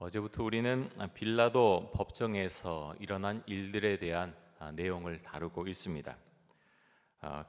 어제부터 우리는 빌라도 법정에서 일어난 일들에 대한 내용을 다루고 있습니다.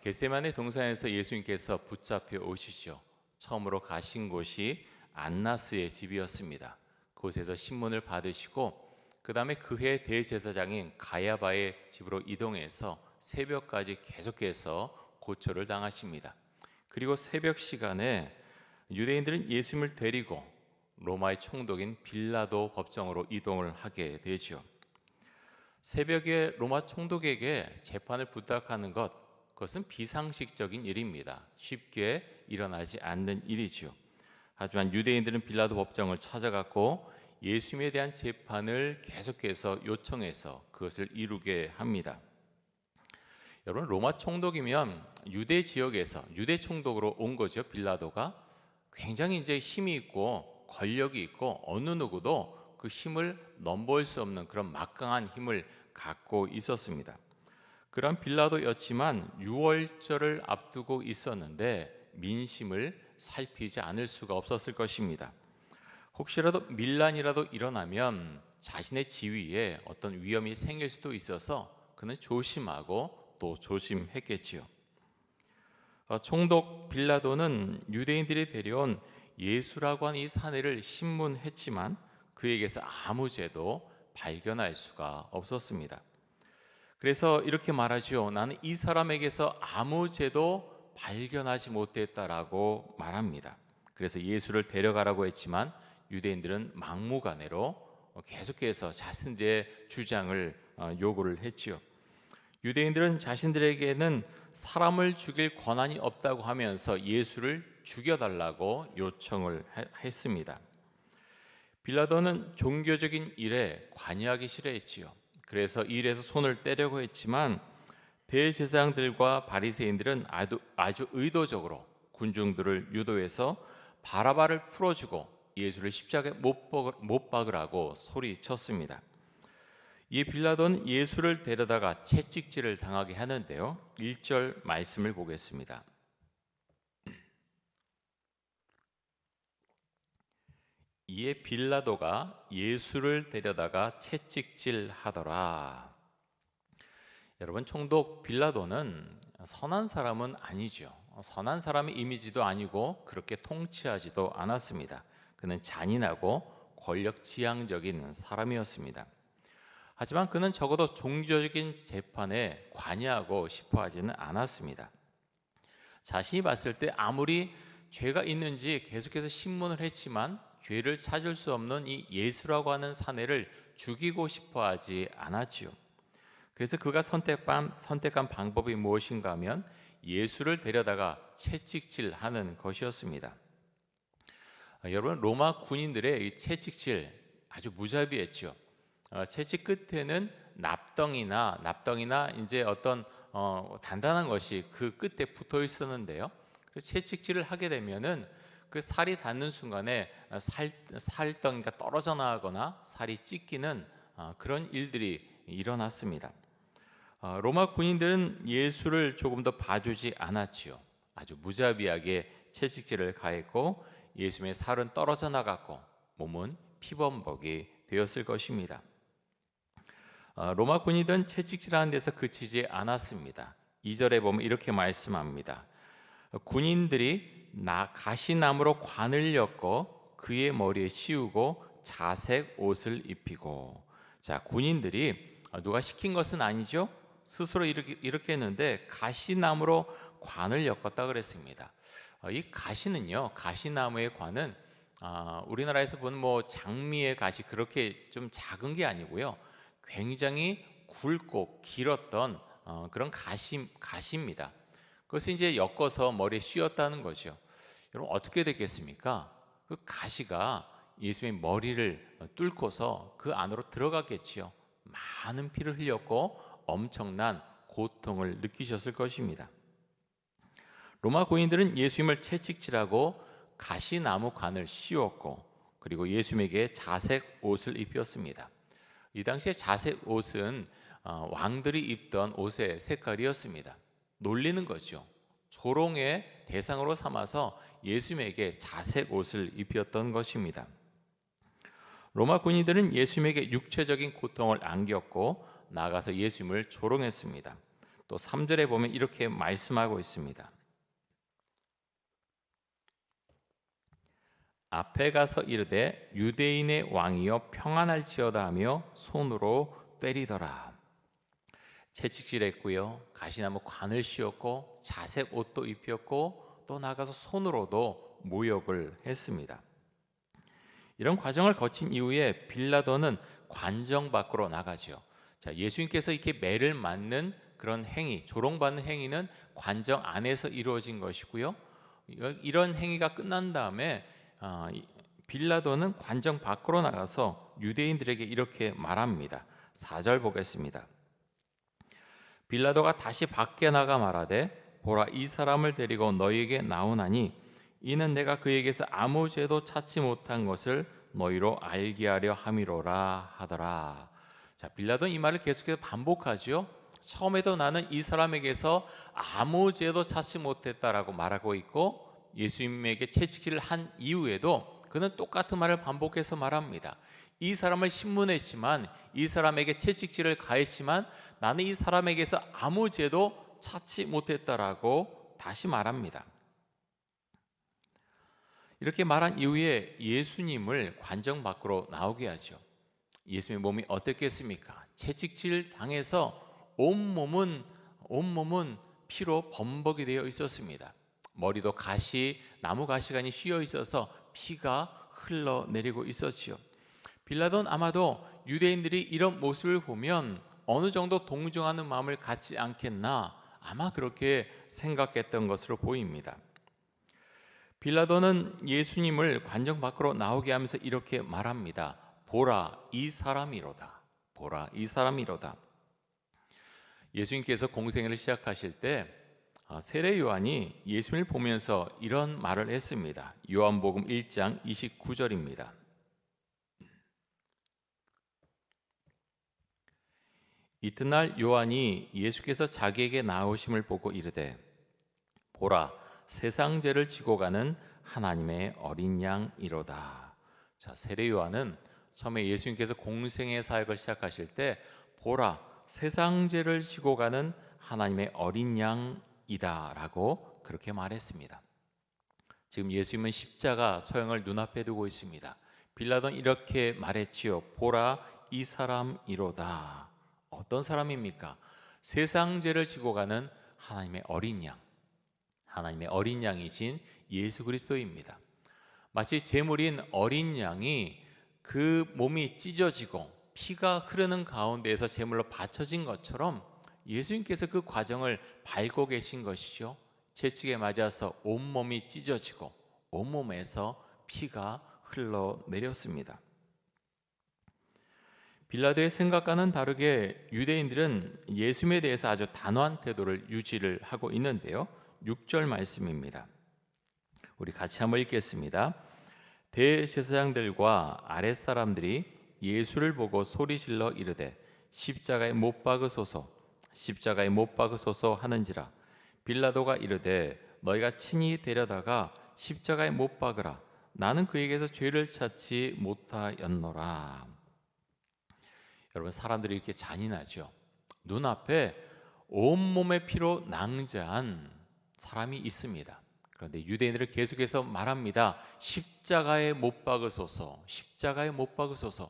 겟세마네 동산에서 예수님께서 붙잡혀 오시죠. 처음으로 가신 곳이 안나스의 집이었습니다. 그곳에서 신문을 받으시고 그 다음에 그해 대제사장인 가야바의 집으로 이동해서 새벽까지 계속해서 고초를 당하십니다. 그리고 새벽 시간에 유대인들은 예수님을 데리고 로마의 총독인 빌라도 법정으로 이동을 하게 되죠. 새벽에 로마 총독에게 재판을 부탁하는 그것은 비상식적인 일입니다. 쉽게 일어나지 않는 일이죠. 하지만 유대인들은 빌라도 법정을 찾아갔고 예수님에 대한 재판을 계속해서 요청해서 그것을 이루게 합니다. 여러분, 로마 총독이면 유대 지역에서 유대 총독으로 온 거죠. 빌라도가 굉장히 이제 힘이 있고 권력이 있고 어느 누구도 그 힘을 넘볼 수 없는 그런 막강한 힘을 갖고 있었습니다. 그런 빌라도였지만 유월절을 앞두고 있었는데 민심을 살피지 않을 수가 없었을 것입니다. 혹시라도 밀란이라도 일어나면 자신의 지위에 어떤 위험이 생길 수도 있어서 그는 조심하고 또 조심했겠지요. 총독 빌라도는 유대인들이 데려온 예수라고 하는 이 사내를 신문했지만 그에게서 아무 죄도 발견할 수가 없었습니다. 그래서 이렇게 말하죠. 나는 이 사람에게서 아무 죄도 발견하지 못했다라고 말합니다. 그래서 예수를 데려가라고 했지만 유대인들은 막무가내로 계속해서 자신들의 주장을 요구를 했지요. 유대인들은 자신들에게는 사람을 죽일 권한이 없다고 하면서 예수를 죽여달라고 요청을 했습니다. 빌라도는 종교적인 일에 관여하기 싫어했지요. 그래서 일에서 손을 떼려고 했지만 대제사장들과 바리새인들은 아주 의도적으로 군중들을 유도해서 바라바를 풀어주고 예수를 십자가에 못 박으라고 소리쳤습니다. 이 빌라도는 예수를 데려다가 채찍질을 당하게 하는데요. 1절 말씀을 보겠습니다. 이에 빌라도가 예수를 데려다가 채찍질하더라. 여러분, 총독 빌라도는 선한 사람은 아니죠. 선한 사람의 이미지도 아니고 그렇게 통치하지도 않았습니다. 그는 잔인하고 권력지향적인 사람이었습니다. 하지만 그는 적어도 종교적인 재판에 관여하고 싶어 하지는 않았습니다. 자신이 봤을 때 아무리 죄가 있는지 계속해서 신문을 했지만 죄를 찾을 수 없는 이 예수라고 하는 사내를 죽이고 싶어 하지 않았지요. 그래서 그가 선택한 방법이 무엇인가 하면 예수를 데려다가 채찍질하는 것이었습니다. 여러분, 로마 군인들의 이 채찍질 아주 무자비했죠. 채찍 끝에는 납덩이나 이제 어떤 단단한 것이 그 끝에 붙어 있었는데요. 채찍질을 하게 되면은 그 살이 닿는 순간에 살덩이가 떨어져 나가거나 살이 찢기는 그런 일들이 일어났습니다. 로마 군인들은 예수를 조금 더 봐주지 않았지요. 아주 무자비하게 채찍질을 가했고 예수님의 살은 떨어져 나갔고 몸은 피범벅이 되었을 것입니다. 로마 군인들은 채찍질하는 데서 그치지 않았습니다. 2절에 보면 이렇게 말씀합니다. 군인들이 가시나무로 관을 엮어 그의 머리에 씌우고 자색 옷을 입히고. 자, 군인들이 누가 시킨 것은 아니죠. 스스로 이렇게 했는데 가시나무로 관을 엮었다 그랬습니다. 이 가시는요, 가시나무의 관은 우리나라에서 보는 뭐 장미의 가시 그렇게 좀 작은 게 아니고요. 굉장히 굵고 길었던 그런 가시입니다. 그것을 이제 엮어서 머리에 씌웠다는 거죠. 여러분, 어떻게 됐겠습니까? 그 가시가 예수님의 머리를 뚫고서 그 안으로 들어갔겠지요. 많은 피를 흘렸고 엄청난 고통을 느끼셨을 것입니다. 로마 군인들은 예수님을 채찍질하고 가시나무 관을 씌웠고 그리고 예수님에게 자색 옷을 입혔습니다. 이 당시에 자색 옷은 왕들이 입던 옷의 색깔이었습니다. 놀리는 거죠. 조롱의 대상으로 삼아서 예수님에게 자색 옷을 입혔던 것입니다. 로마 군인들은 예수님에게 육체적인 고통을 안겼고 나가서 예수님을 조롱했습니다. 또 3절에 보면 이렇게 말씀하고 있습니다. 앞에 가서 이르되 유대인의 왕이여 평안할지어다 하며 손으로 때리더라. 채찍질했고요, 가시나무 관을 씌웠고 자색 옷도 입혔고 또 나가서 손으로도 모욕을 했습니다. 이런 과정을 거친 이후에 빌라도는 관정 밖으로 나가죠. 자, 예수님께서 이렇게 매를 맞는 그런 행위, 조롱받는 행위는 관정 안에서 이루어진 것이고요. 이런 행위가 끝난 다음에 빌라도는 관정 밖으로 나가서 유대인들에게 이렇게 말합니다. 4절 보겠습니다. 빌라도가 다시 밖에 나가 말하되 보라, 이 사람을 데리고 너희에게 나오나니 이는 내가 그에게서 아무 죄도 찾지 못한 것을 너희로 알게 하려 함이로라 하더라. 자, 빌라도는 이 말을 계속해서 반복하죠. 처음에도 나는 이 사람에게서 아무 죄도 찾지 못했다라고 말하고 있고, 예수님에게 채찍질을 한 이후에도 그는 똑같은 말을 반복해서 말합니다. 이 사람을 신문했지만, 이 사람에게 채찍질을 가했지만 나는 이 사람에게서 아무 죄도 찾지 못했다라고 다시 말합니다. 이렇게 말한 이후에 예수님을 관정 밖으로 나오게 하죠. 예수님의 몸이 어떻겠습니까? 채찍질 당해서 온몸은 피로 범벅이 되어 있었습니다. 머리도 나무 가시관이 휘어 있어서 피가 흘러내리고 있었지요. 빌라도는 아마도 유대인들이 이런 모습을 보면 어느 정도 동정하는 마음을 갖지 않겠나, 아마 그렇게 생각했던 것으로 보입니다. 빌라도는 예수님을 관정 밖으로 나오게 하면서 이렇게 말합니다. 보라, 이 사람이로다. 보라, 이 사람이로다. 예수님께서 공생애를 시작하실 때 세례 요한이 예수님을 보면서 이런 말을 했습니다. 요한복음 1장 29절입니다. 이튿날 요한이 예수께서 자기에게 나오심을 보고 이르되 보라, 세상 죄를 지고 가는 하나님의 어린 양이로다. 자, 세례 요한은 처음에 예수님께서 공생의 사역을 시작하실 때 보라, 세상 죄를 지고 가는 하나님의 어린 양이다라고 그렇게 말했습니다. 지금 예수님은 십자가 처형을 눈앞에 두고 있습니다. 빌라도는 이렇게 말했지요. 보라, 이 사람이로다. 어떤 사람입니까? 세상 죄를 지고 가는 하나님의 어린 양, 하나님의 어린 양이신 예수 그리스도입니다. 마치 제물인 어린 양이 그 몸이 찢어지고 피가 흐르는 가운데에서 제물로 바쳐진 것처럼 예수님께서 그 과정을 밟고 계신 것이죠. 채찍에 맞아서 온몸이 찢어지고 온몸에서 피가 흘러내렸습니다. 빌라도의 생각과는 다르게 유대인들은 예수님에 대해서 아주 단호한 태도를 유지를 하고 있는데요. 6절 말씀입니다. 우리 같이 한번 읽겠습니다. 대제사장들과 아랫사람들이 예수를 보고 소리질러 이르되 십자가에 못 박으소서, 십자가에 못 박으소서 하는지라. 빌라도가 이르되 너희가 친히 데려다가 십자가에 못 박으라. 나는 그에게서 죄를 찾지 못하였노라. 여러분, 사람들이 이렇게 잔인하죠. 눈앞에 온몸의 피로 낭자한 사람이 있습니다. 그런데 유대인들은 계속해서 말합니다. 십자가에 못 박으소서, 십자가에 못 박으소서.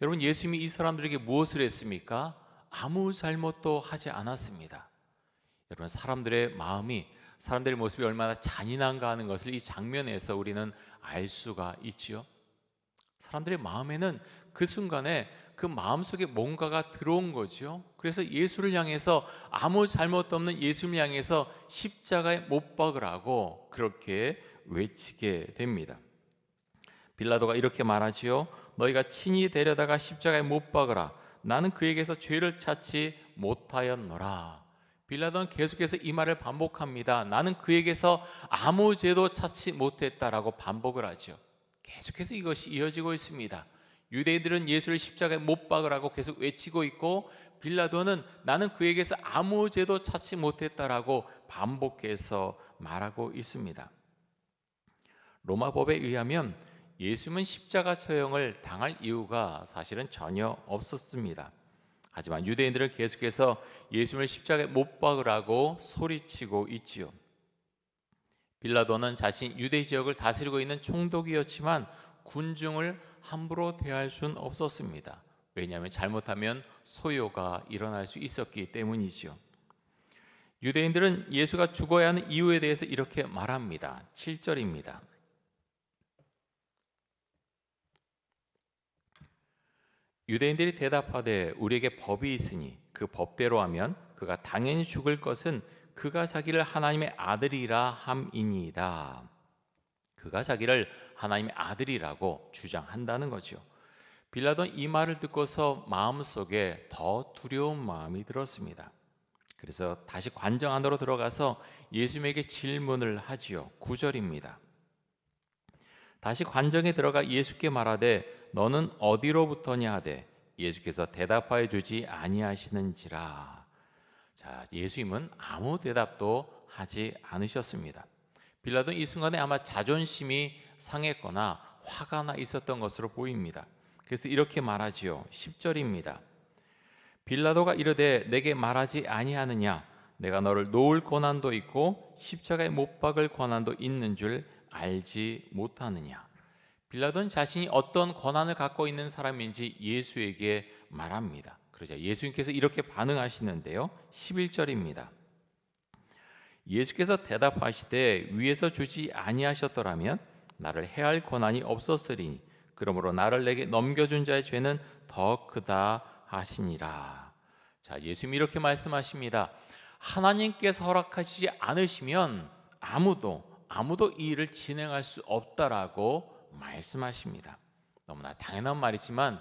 여러분, 예수님이 이 사람들에게 무엇을 했습니까? 아무 잘못도 하지 않았습니다. 여러분, 사람들의 마음이, 사람들의 모습이 얼마나 잔인한가 하는 것을 이 장면에서 우리는 알 수가 있지요. 사람들의 마음에는 그 순간에 그 마음속에 뭔가가 들어온 거죠. 그래서 예수를 향해서, 아무 잘못도 없는 예수를 향해서 십자가에 못 박으라고 그렇게 외치게 됩니다. 빌라도가 이렇게 말하지요. 너희가 친히 데려다가 십자가에 못 박으라. 나는 그에게서 죄를 찾지 못하였노라. 빌라도는 계속해서 이 말을 반복합니다. 나는 그에게서 아무 죄도 찾지 못했다라고 반복을 하죠. 계속해서 이것이 이어지고 있습니다. 유대인들은 예수를 십자가에 못 박으라고 계속 외치고 있고, 빌라도는 나는 그에게서 아무 죄도 찾지 못했다라고 반복해서 말하고 있습니다. 로마법에 의하면 예수님은 십자가 처형을 당할 이유가 사실은 전혀 없었습니다. 하지만 유대인들은 계속해서 예수님을 십자가에 못 박으라고 소리치고 있지요. 빌라도는 자신 유대 지역을 다스리고 있는 총독이었지만 군중을 함부로 대할 수는 없었습니다. 왜냐하면 잘못하면 소요가 일어날 수 있었기 때문이지요. 유대인들은 예수가 죽어야 하는 이유에 대해서 이렇게 말합니다. 7절입니다. 유대인들이 대답하되 우리에게 법이 있으니 그 법대로 하면 그가 당연히 죽을 것은 그가 자기를 하나님의 아들이라 함이니이다. 그가 자기를 하나님의 아들이라고 주장한다는 거죠. 빌라도는 이 말을 듣고서 마음속에 더 두려운 마음이 들었습니다. 그래서 다시 관정 안으로 들어가서 예수님에게 질문을 하지요. 9절입니다. 다시 관정에 들어가 예수께 말하되 너는 어디로부터냐 하되 예수께서 대답하여 주지 아니하시는지라. 자, 예수님은 아무 대답도 하지 않으셨습니다. 빌라도는 이 순간에 아마 자존심이 상했거나 화가 나 있었던 것으로 보입니다. 그래서 이렇게 말하지요. 10절입니다. 빌라도가 이르되 내게 말하지 아니하느냐 내가 너를 놓을 권한도 있고 십자가에 못 박을 권한도 있는 줄 알지 못하느냐. 빌라도는 자신이 어떤 권한을 갖고 있는 사람인지 예수에게 말합니다. 그러자 예수님께서 이렇게 반응하시는데요. 11절입니다. 예수께서 대답하시되 위에서 주지 아니하셨더라면 나를 해할 권한이 없었으리니 그러므로 나를 내게 넘겨준 자의 죄는 더 크다 하시니라. 자, 예수님이 이렇게 말씀하십니다. 하나님께서 허락하시지 않으시면 아무도 이 일을 진행할 수 없다라고 말씀하십니다. 너무나 당연한 말이지만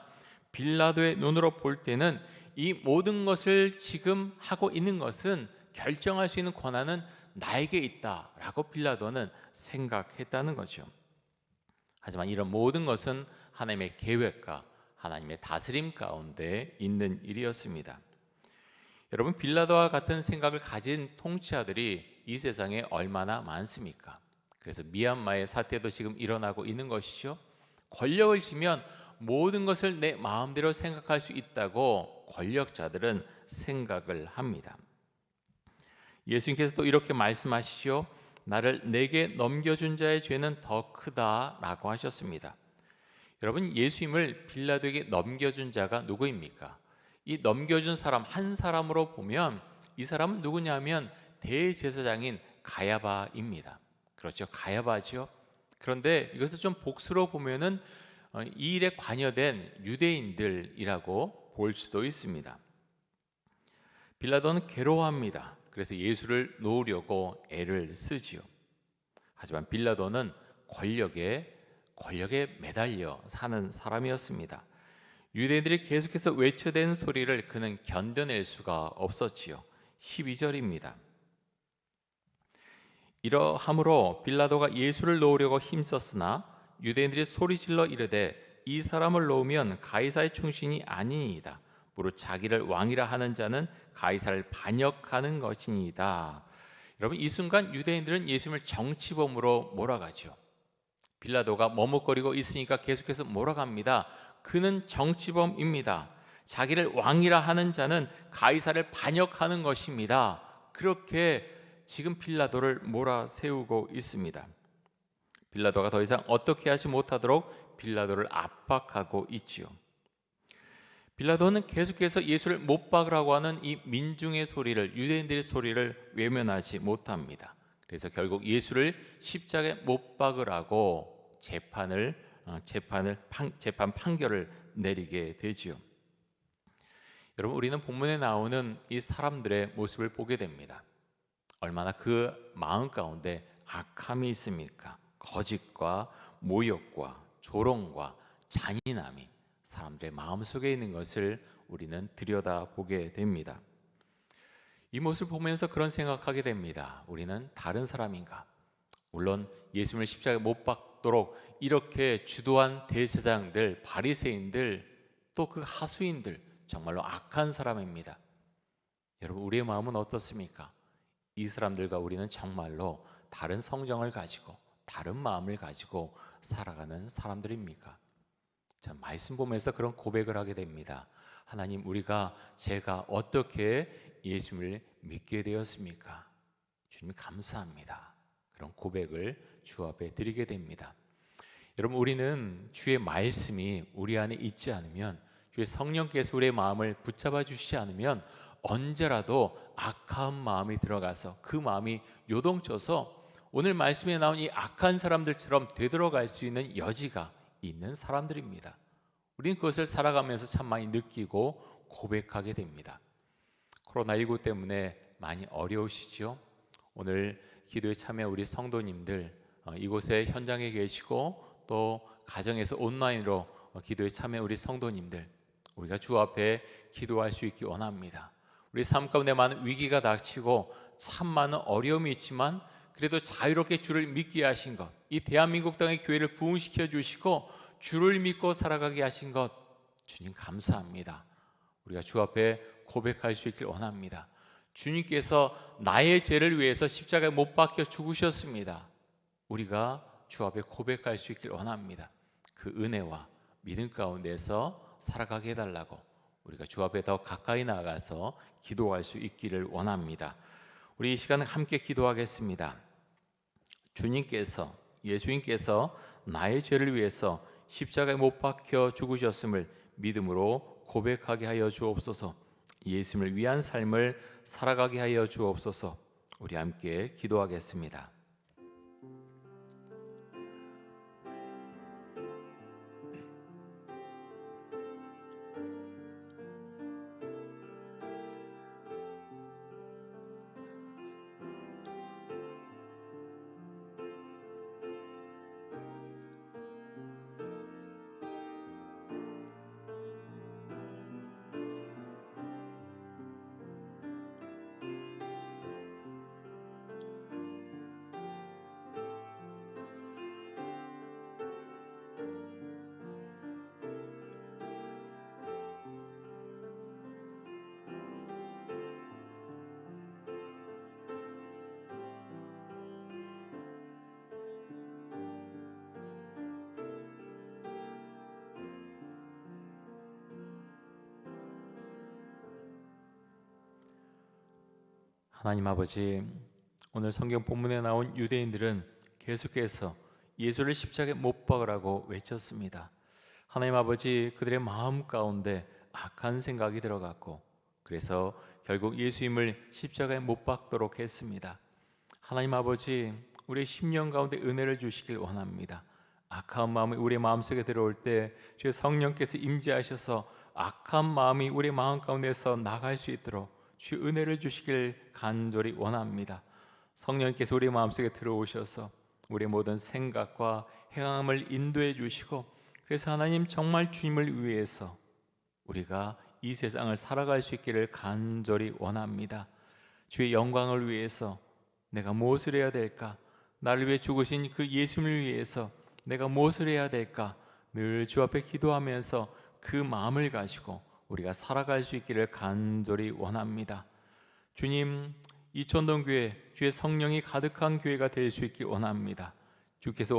빌라도의 눈으로 볼 때는 이 모든 것을 지금 하고 있는 것은 결정할 수 있는 권한은 나에게 있다라고 빌라도는 생각했다는 거죠. 하지만 이런 모든 것은 하나님의 계획과 하나님의 다스림 가운데 있는 일이었습니다. 여러분, 빌라도와 같은 생각을 가진 통치자들이 이 세상에 얼마나 많습니까? 그래서 미얀마의 사태도 지금 일어나고 있는 것이죠. 권력을 쥐면 모든 것을 내 마음대로 생각할 수 있다고 권력자들은 생각을 합니다. 예수님께서 또 이렇게 말씀하시죠. 나를 내게 넘겨준 자의 죄는 더 크다라고 하셨습니다. 여러분, 예수님을 빌라도에게 넘겨준 자가 누구입니까? 이 넘겨준 사람 한 사람으로 보면 이 사람은 누구냐면 대제사장인 가야바입니다. 그렇죠, 가야바죠. 그런데 이것을 좀 복수로 보면은 이 일에 관여된 유대인들이라고 볼 수도 있습니다. 빌라도는 괴로워합니다. 그래서 예수를 놓으려고 애를 쓰지요. 하지만 빌라도는 권력에 매달려 사는 사람이었습니다. 유대인들이 계속해서 외쳐댄 소리를 그는 견뎌낼 수가 없었지요. 12절입니다. 이러함으로 빌라도가 예수를 놓으려고 힘썼으나 유대인들이 소리질러 이르되 이 사람을 놓으면 가이사의 충신이 아니니이다. 무릇 자기를 왕이라 하는 자는 가이사를 반역하는 것이니이다. 여러분, 이 순간 유대인들은 예수님을 정치범으로 몰아가죠. 빌라도가 머뭇거리고 있으니까 계속해서 몰아갑니다. 그는 정치범입니다. 자기를 왕이라 하는 자는 가이사를 반역하는 것입니다. 그렇게 지금 빌라도를 몰아세우고 있습니다. 빌라도가 더 이상 어떻게 하지 못하도록 빌라도를 압박하고 있지요. 빌라도는 계속해서 예수를 못 박으라고 하는 이 민중의 소리를, 유대인들의 소리를 외면하지 못합니다. 그래서 결국 예수를 십자가에 못 박으라고 재판 판결을 내리게 되지요. 여러분, 우리는 본문에 나오는 이 사람들의 모습을 보게 됩니다. 얼마나 그 마음 가운데 악함이 있습니까? 거짓과 모욕과 조롱과 잔인함이 사람들의 마음속에 있는 것을 우리는 들여다보게 됩니다. 이 모습을 보면서 그런 생각하게 됩니다. 우리는 다른 사람인가? 물론 예수님을 십자가에 못 박도록 이렇게 주도한 대제사장들, 바리새인들, 또 그 하수인들 정말로 악한 사람입니다. 여러분, 우리의 마음은 어떻습니까? 이 사람들과 우리는 정말로 다른 성정을 가지고 다른 마음을 가지고 살아가는 사람들입니까? 자, 말씀 보면서 그런 고백을 하게 됩니다. 하나님, 제가 어떻게 예수님을 믿게 되었습니까? 주님 감사합니다. 그런 고백을 주 앞에 드리게 됩니다. 여러분, 우리는 주의 말씀이 우리 안에 있지 않으면, 주의 성령께서 우리의 마음을 붙잡아 주시지 않으면 언제라도 악한 마음이 들어가서 그 마음이 요동쳐서 오늘 말씀에 나온 이 악한 사람들처럼 되돌아갈 수 있는 여지가 있는 사람들입니다. 우리는 그것을 살아가면서 참 많이 느끼고 고백하게 됩니다. 코로나19 때문에 많이 어려우시죠? 오늘 기도에 참여 우리 성도님들, 이곳에 현장에 계시고 또 가정에서 온라인으로 기도에 참여 우리 성도님들, 우리가 주 앞에 기도할 수 있기 원합니다. 우리 삶 가운데 많은 위기가 닥치고 참 많은 어려움이 있지만 그래도 자유롭게 주를 믿게 하신 것, 이 대한민국 땅의 교회를 부흥시켜 주시고 주를 믿고 살아가게 하신 것, 주님 감사합니다. 우리가 주 앞에 고백할 수 있길 원합니다. 주님께서 나의 죄를 위해서 십자가에 못 박혀 죽으셨습니다. 우리가 주 앞에 고백할 수 있길 원합니다. 그 은혜와 믿음 가운데서 살아가게 해달라고 우리가 주 앞에 더 가까이 나가서 기도할 수 있기를 원합니다. 우리 이 시간에 함께 기도하겠습니다. 예수님께서 나의 죄를 위해서 십자가에 못 박혀 죽으셨음을 믿음으로 고백하게 하여 주옵소서. 예수님을 위한 삶을 살아가게 하여 주옵소서. 우리 함께 기도하겠습니다. 하나님 아버지, 오늘 성경 본문에 나온 유대인들은 계속해서 예수를 십자가에 못 박으라고 외쳤습니다. 하나님 아버지, 그들의 마음 가운데 악한 생각이 들어갔고 그래서 결국 예수님을 십자가에 못 박도록 했습니다. 하나님 아버지, 우리의 심령 가운데 은혜를 주시길 원합니다. 악한 마음이 우리의 마음속에 들어올 때 주의 성령께서 임재하셔서 악한 마음이 우리의 마음 가운데서 나갈 수 있도록 주 은혜를 주시길 간절히 원합니다. 성령께서 우리 마음속에 들어오셔서 우리의 모든 생각과 행함을 인도해 주시고 그래서 하나님 정말 주님을 위해서 우리가 이 세상을 살아갈 수 있기를 간절히 원합니다. 주의 영광을 위해서 내가 무엇을 해야 될까? 나를 위해 죽으신 그 예수님을 위해서 내가 무엇을 해야 될까? 늘 주 앞에 기도하면서 그 마음을 가지고 우리가 살아갈 수 있기를 간절히 원합니다. 주님, 이촌동교회 주의 성령이 가득한 교회가 될 수 있길 원합니다. 주께서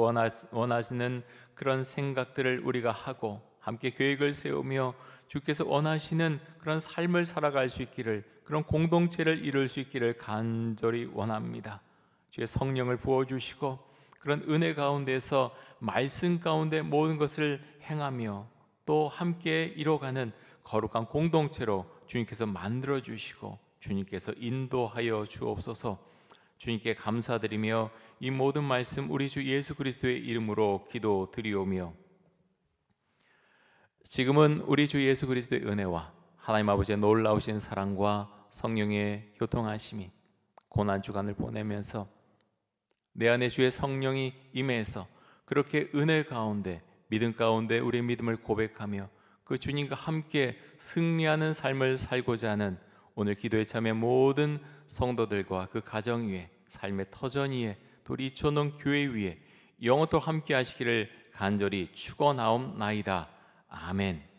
원하시는 그런 생각들을 우리가 하고 함께 계획을 세우며 주께서 원하시는 그런 삶을 살아갈 수 있기를, 그런 공동체를 이룰 수 있기를 간절히 원합니다. 주의 성령을 부어주시고 그런 은혜 가운데서 말씀 가운데 모든 것을 행하며 또 함께 이뤄가는 거룩한 공동체로 주님께서 만들어 주시고 주님께서 인도하여 주옵소서. 주님께 감사드리며 이 모든 말씀 우리 주 예수 그리스도의 이름으로 기도드리오며 지금은 우리 주 예수 그리스도의 은혜와 하나님 아버지의 놀라우신 사랑과 성령의 교통하심이 고난 주간을 보내면서 내 안에 주의 성령이 임해서 그렇게 은혜 가운데 믿음 가운데 우리의 믿음을 고백하며 그 주님과 함께 승리하는 삶을 살고자 하는 오늘 기도에 참여한 모든 성도들과 그 가정 위에, 삶의 터전 위에, 또 우리 이촌동 교회 위에 영원토록 함께 하시기를 간절히 축원하옵나이다. 아멘.